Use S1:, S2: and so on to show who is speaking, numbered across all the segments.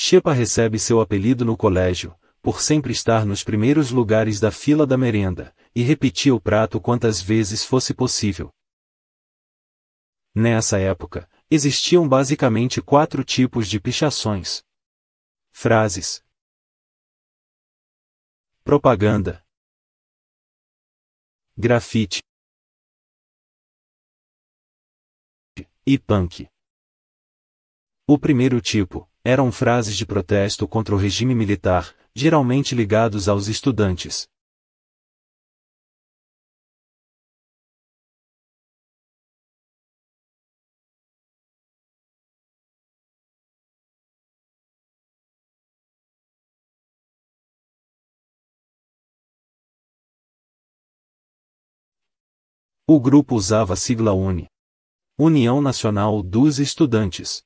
S1: Xepa recebe seu apelido no colégio, por sempre estar nos primeiros lugares da fila da merenda, e repetia o prato quantas vezes fosse possível. Nessa época, existiam basicamente 4 tipos de pichações: frases, propaganda, grafite e punk. O primeiro tipo eram frases de protesto contra o regime militar, geralmente ligados aos estudantes. O grupo usava a sigla UNE, União Nacional dos Estudantes.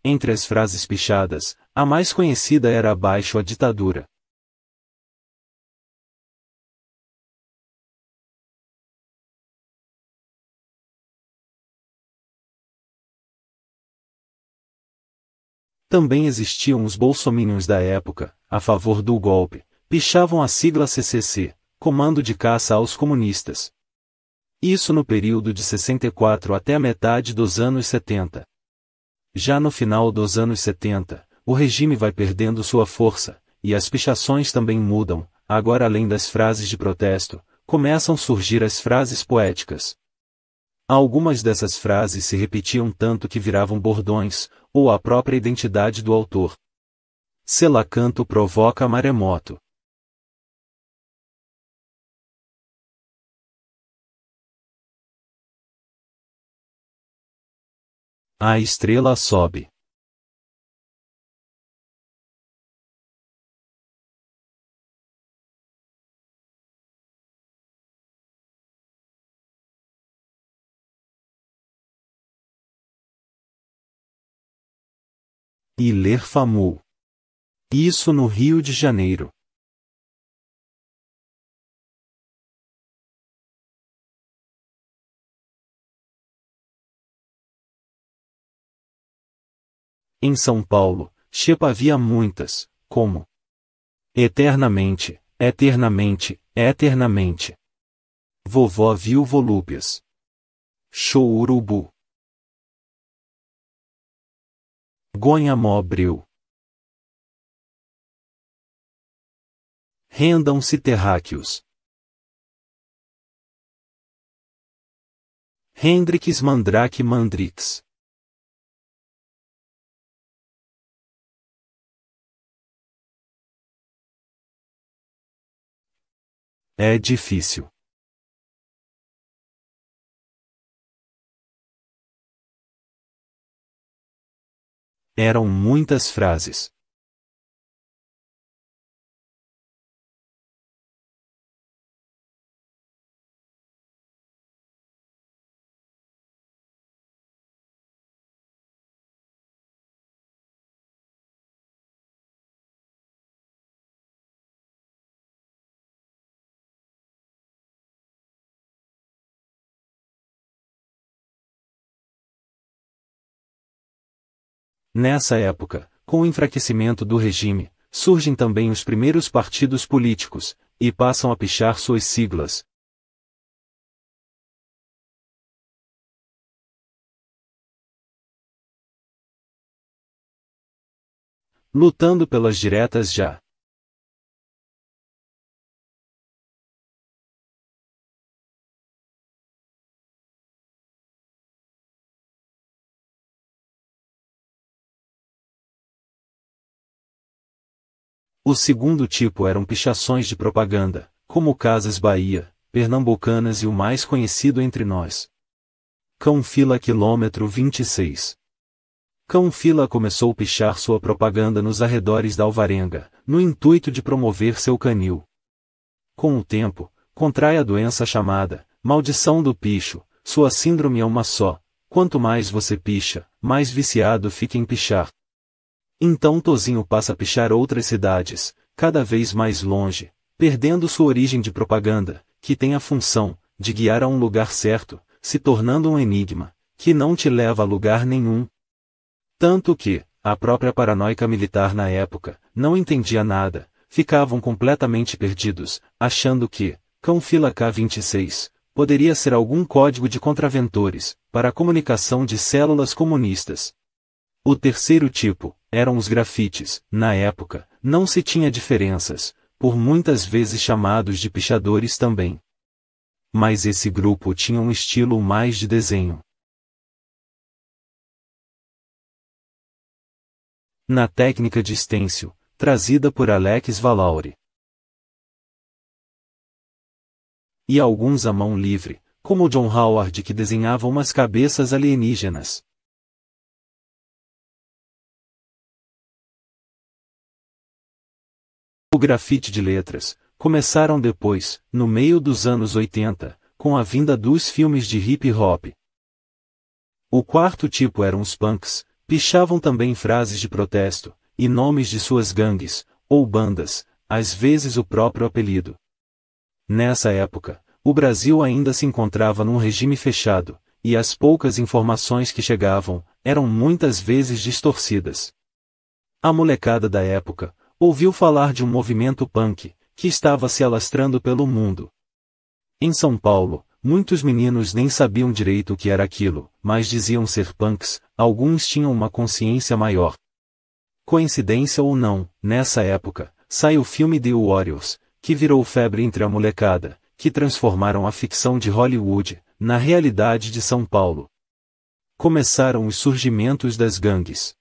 S1: Entre as frases pichadas, a mais conhecida era "Abaixo a ditadura". Também existiam os bolsominions da época, a favor do golpe, pichavam a sigla CCC, Comando de Caça aos Comunistas. Isso no período de 64 até a metade dos anos 70. Já no final dos anos 70, o regime vai perdendo sua força, e as pichações também mudam. Agora, além das frases de protesto, começam a surgir as frases poéticas. Algumas dessas frases se repetiam tanto que viravam bordões, ou a própria identidade do autor. Se lá canto provoca maremoto. A estrela sobe. E ler FAMU. Isso no Rio de Janeiro. Em São Paulo, Xepa havia muitas, como eternamente, eternamente, eternamente. Vovó viu volúpias. Show urubu. Gonha-mó breu. Rendam-se terráqueos. Hendrix mandrake mandrix. É difícil. Eram muitas frases. Nessa época, com o enfraquecimento do regime, surgem também os primeiros partidos políticos, e passam a pichar suas siglas. Lutando pelas diretas já. O segundo tipo eram pichações de propaganda, como Casas Bahia, Pernambucanas e o mais conhecido entre nós. Cão Fila quilômetro 26. Cão Fila começou a pichar sua propaganda nos arredores da Alvarenga, no intuito de promover seu canil. Com o tempo, contrai a doença chamada maldição do picho, sua síndrome é uma só, quanto mais você picha, mais viciado fica em pichar. Então Tozinho passa a pichar outras cidades, cada vez mais longe, perdendo sua origem de propaganda, que tem a função de guiar a um lugar certo, se tornando um enigma, que não te leva a lugar nenhum. Tanto que, a própria paranoica militar na época, não entendia nada, ficavam completamente perdidos, achando que, cão fila K26, poderia ser algum código de contraventores, para a comunicação de células comunistas. O terceiro tipo, eram os grafites. Na época, não se tinha diferenças, por muitas vezes chamados de pichadores também. Mas esse grupo tinha um estilo mais de desenho. Na técnica de stencil, trazida por Alex Valauri. E alguns à mão livre, como John Howard, que desenhava umas cabeças alienígenas. O grafite de letras começaram depois, no meio dos anos 80, com a vinda dos filmes de hip hop. O quarto tipo eram os punks, pichavam também frases de protesto, e nomes de suas gangues, ou bandas, às vezes o próprio apelido. Nessa época, o Brasil ainda se encontrava num regime fechado, e as poucas informações que chegavam, eram muitas vezes distorcidas. A molecada da época, ouviu falar de um movimento punk, que estava se alastrando pelo mundo. Em São Paulo, muitos meninos nem sabiam direito o que era aquilo, mas diziam ser punks, alguns tinham uma consciência maior. Coincidência ou não, nessa época, sai o filme The Warriors, que virou febre entre a molecada, que transformaram a ficção de Hollywood, na realidade de São Paulo. Começaram os surgimentos das gangues.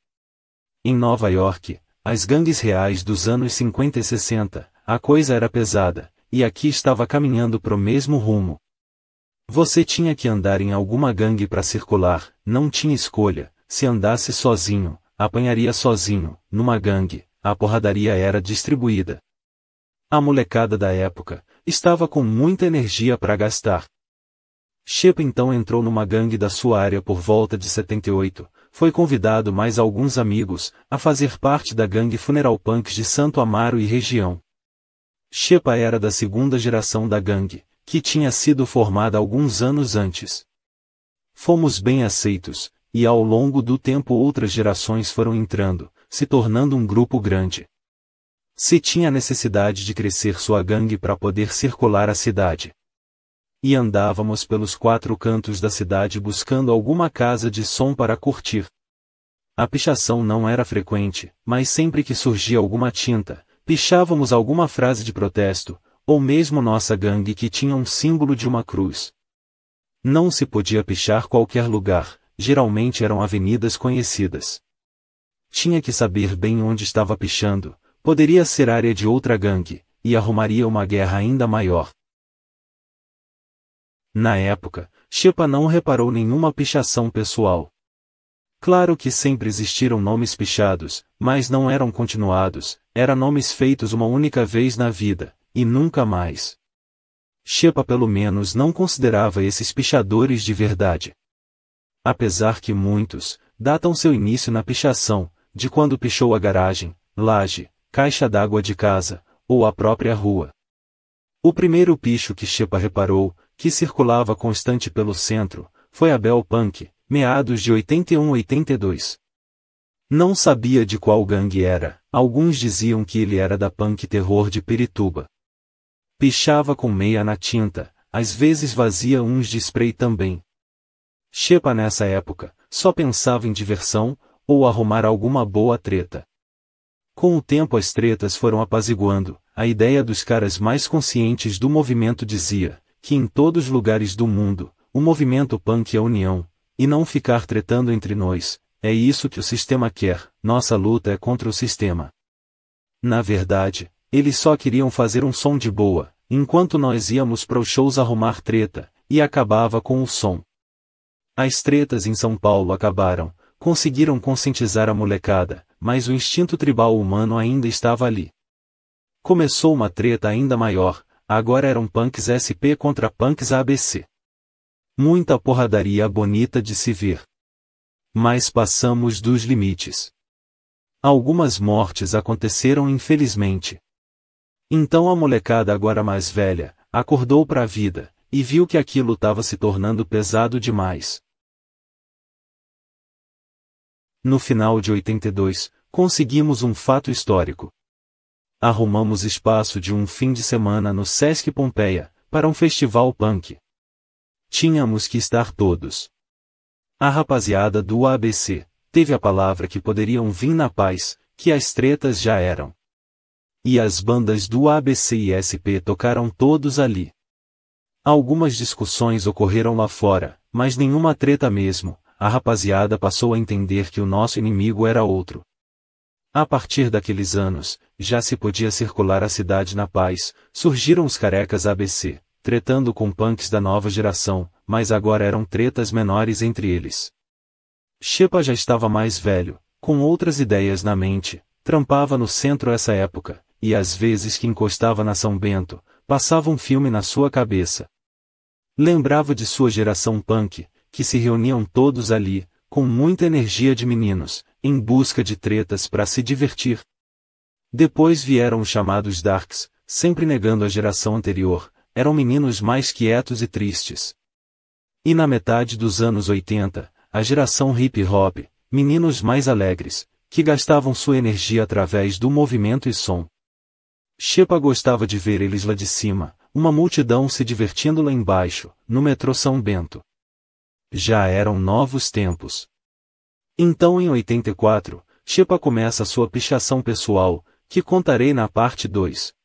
S1: Em Nova York, as gangues reais dos anos 50 e 60, a coisa era pesada, e aqui estava caminhando pro mesmo rumo. Você tinha que andar em alguma gangue para circular, não tinha escolha, se andasse sozinho, apanharia sozinho, numa gangue, a porradaria era distribuída. A molecada da época, estava com muita energia para gastar. Shepa então entrou numa gangue da sua área por volta de 78, foi convidado mais alguns amigos, a fazer parte da gangue Funeral Punks de Santo Amaro e região. Shepa era da segunda geração da gangue, que tinha sido formada alguns anos antes. Fomos bem aceitos, e ao longo do tempo outras gerações foram entrando, se tornando um grupo grande. Se tinha necessidade de crescer sua gangue para poder circular a cidade. E andávamos pelos 4 cantos da cidade buscando alguma casa de som para curtir. A pichação não era frequente, mas sempre que surgia alguma tinta, pichávamos alguma frase de protesto, ou mesmo nossa gangue que tinha um símbolo de uma cruz. Não se podia pichar qualquer lugar, geralmente eram avenidas conhecidas. Tinha que saber bem onde estava pichando, poderia ser área de outra gangue, e arrumaria uma guerra ainda maior. Na época, Shepa não reparou nenhuma pichação pessoal. Claro que sempre existiram nomes pichados, mas não eram continuados, eram nomes feitos uma única vez na vida, e nunca mais. Shepa pelo menos não considerava esses pichadores de verdade. Apesar que muitos, datam seu início na pichação, de quando pichou a garagem, laje, caixa d'água de casa, ou a própria rua. O primeiro picho que Shepa reparou, que circulava constante pelo centro, foi a Bel Punk, meados de 81-82. Não sabia de qual gangue era, alguns diziam que ele era da Punk Terror de Pirituba. Pichava com meia na tinta, às vezes vazia uns de spray também. Shepa nessa época, só pensava em diversão, ou arrumar alguma boa treta. Com o tempo as tretas foram apaziguando, a ideia dos caras mais conscientes do movimento dizia, que em todos os lugares do mundo, o movimento punk é união, e não ficar tretando entre nós, é isso que o sistema quer, nossa luta é contra o sistema. Na verdade, eles só queriam fazer um som de boa, enquanto nós íamos para os shows arrumar treta, e acabava com o som. As tretas em São Paulo acabaram, conseguiram conscientizar a molecada, mas o instinto tribal humano ainda estava ali. Começou uma treta ainda maior, agora eram punks SP contra punks ABC. Muita porradaria bonita de se ver. Mas passamos dos limites. Algumas mortes aconteceram infelizmente. Então a molecada agora mais velha, acordou para a vida, e viu que aquilo estava se tornando pesado demais. No final de 82, conseguimos um fato histórico. Arrumamos espaço de um fim de semana no Sesc Pompeia, para um festival punk. Tínhamos que estar todos. A rapaziada do ABC teve a palavra que poderiam vir na paz, que as tretas já eram. E as bandas do ABC e SP tocaram todos ali. Algumas discussões ocorreram lá fora, mas nenhuma treta mesmo. A rapaziada passou a entender que o nosso inimigo era outro. A partir daqueles anos, já se podia circular a cidade na paz, surgiram os carecas ABC, tretando com punks da nova geração, mas agora eram tretas menores entre eles. Xepa já estava mais velho, com outras ideias na mente, trampava no centro essa época, e às vezes que encostava na São Bento, passava um filme na sua cabeça. Lembrava de sua geração punk, que se reuniam todos ali, com muita energia de meninos, em busca de tretas para se divertir. Depois vieram os chamados darks, sempre negando a geração anterior, eram meninos mais quietos e tristes. E na metade dos anos 80, a geração hip hop, meninos mais alegres, que gastavam sua energia através do movimento e som. Xepa gostava de ver eles lá de cima, uma multidão se divertindo lá embaixo, no metrô São Bento. Já eram novos tempos. Então em 84, Xepa começa sua pichação pessoal, que contarei na parte 2.